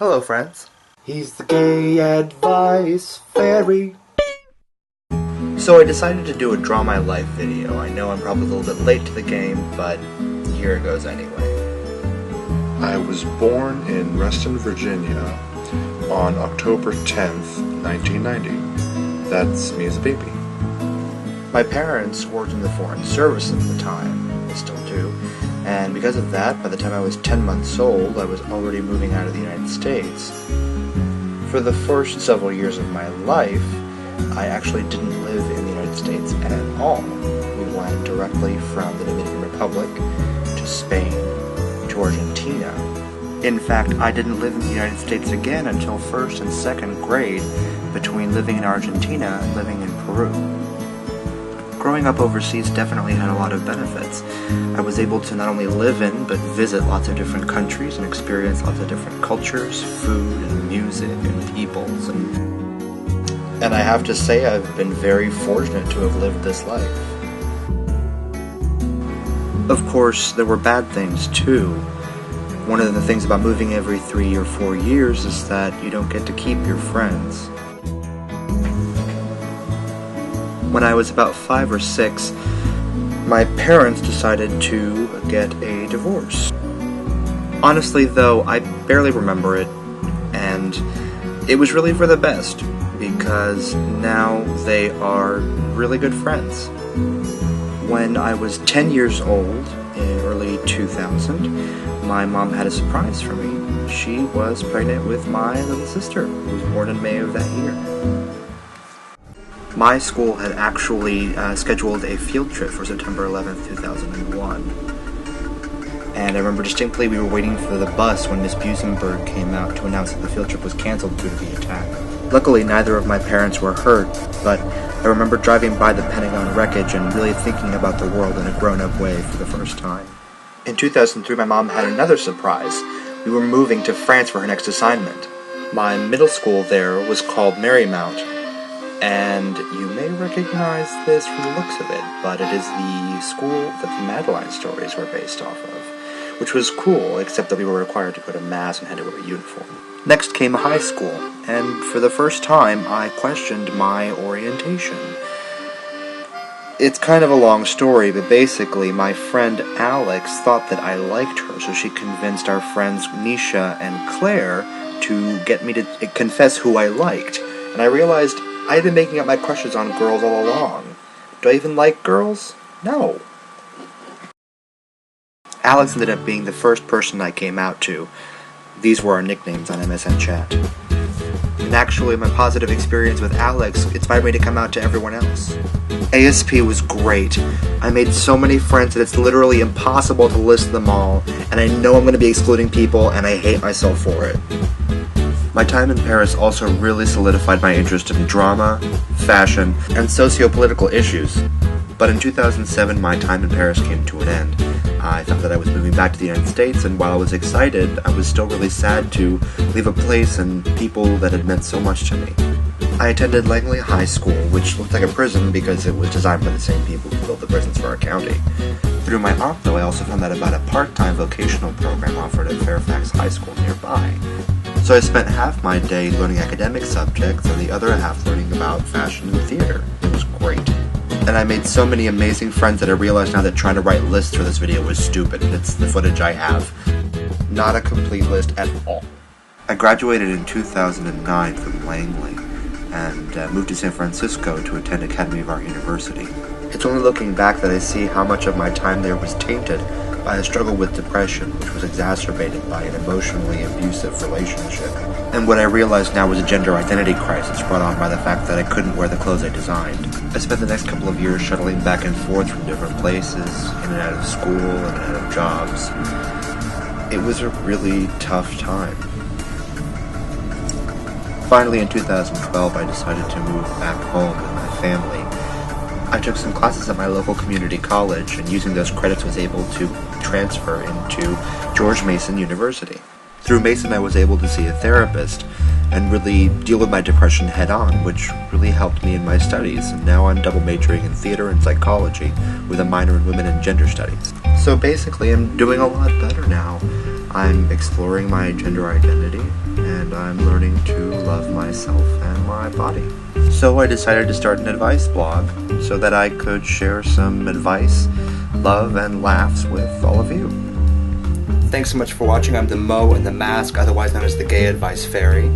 Hello, friends. He's the gay advice fairy. So I decided to do a Draw My Life video. I know I'm probably a little bit late to the game, but here it goes anyway. I was born in Reston, Virginia on October 10th, 1990. That's me as a baby. My parents worked in the Foreign Service at the time. They still do. And because of that, by the time I was 10 months old, I was already moving out of the United States. For the first several years of my life, I actually didn't live in the United States at all. We went directly from the Dominican Republic to Spain to Argentina. In fact, I didn't live in the United States again until first and second grade, between living in Argentina and living in Peru. Growing up overseas definitely had a lot of benefits. I was able to not only live in, but visit lots of different countries and experience lots of different cultures, food, and music, and peoples, and I have to say I've been very fortunate to have lived this life. Of course, there were bad things too. One of the things about moving every 3 or 4 years is that you don't get to keep your friends. When I was about 5 or 6, my parents decided to get a divorce. Honestly though, I barely remember it, and it was really for the best, because now they are really good friends. When I was 10 years old, in early 2000, my mom had a surprise for me. She was pregnant with my little sister, who was born in May of that year. My school had actually scheduled a field trip for September 11th, 2001. And I remember distinctly we were waiting for the bus when Miss Busenberg came out to announce that the field trip was canceled due to the attack. Luckily, neither of my parents were hurt, but I remember driving by the Pentagon wreckage and really thinking about the world in a grown-up way for the first time. In 2003, my mom had another surprise. We were moving to France for her next assignment. My middle school there was called Marymount, and you may recognize this from the looks of it, but it is the school that the Madeline stories were based off of, which was cool, except that we were required to go to mass and had to wear a uniform. Next came high school, and for the first time, I questioned my orientation. It's kind of a long story, but basically, my friend Alex thought that I liked her, so she convinced our friends Nisha and Claire to get me to confess who I liked, and I realized I had been making up my crushes on girls all along. Do I even like girls? No. Alex ended up being the first person I came out to. These were our nicknames on MSN Chat. And actually, my positive experience with Alex inspired me to come out to everyone else. ASP was great. I made so many friends that it's literally impossible to list them all, and I know I'm going to be excluding people, and I hate myself for it. My time in Paris also really solidified my interest in drama, fashion, and socio-political issues. But in 2007, my time in Paris came to an end. I thought that I was moving back to the United States, and while I was excited, I was still really sad to leave a place and people that had meant so much to me. I attended Langley High School, which looked like a prison because it was designed by the same people who built the prisons for our county. Through my aunt, though, I also found out about a part-time vocational program offered at Fairfax High School nearby. So I spent half my day learning academic subjects and the other half learning about fashion and theater. It was great. And I made so many amazing friends that I realized now that trying to write lists for this video was stupid. It's the footage I have. Not a complete list at all. I graduated in 2009 from Langley and moved to San Francisco to attend Academy of Art University. It's only looking back that I see how much of my time there was tainted by a struggle with depression, which was exacerbated by an emotionally abusive relationship. And what I realize now was a gender identity crisis brought on by the fact that I couldn't wear the clothes I designed. I spent the next couple of years shuttling back and forth from different places, in and out of school, in and out of jobs. It was a really tough time. Finally, in 2012, I decided to move back home with my family. I took some classes at my local community college, and using those credits was able to transfer into George Mason University. Through Mason, I was able to see a therapist and really deal with my depression head-on, which really helped me in my studies, and now I'm double majoring in theater and psychology with a minor in women and gender studies. So basically, I'm doing a lot better now. I'm exploring my gender identity, and I'm learning to love myself and my body. So I decided to start an advice blog so that I could share some advice, love, and laughs with all of you. Thanks so much for watching. I'm the Mo in the Mask, otherwise known as the Gay Advice Fairy.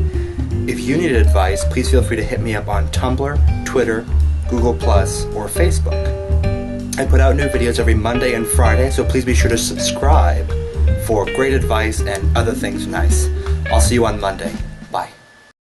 If you need advice, please feel free to hit me up on Tumblr, Twitter, Google+, or Facebook. I put out new videos every Monday and Friday, so please be sure to subscribe for great advice and other things nice. I'll see you on Monday.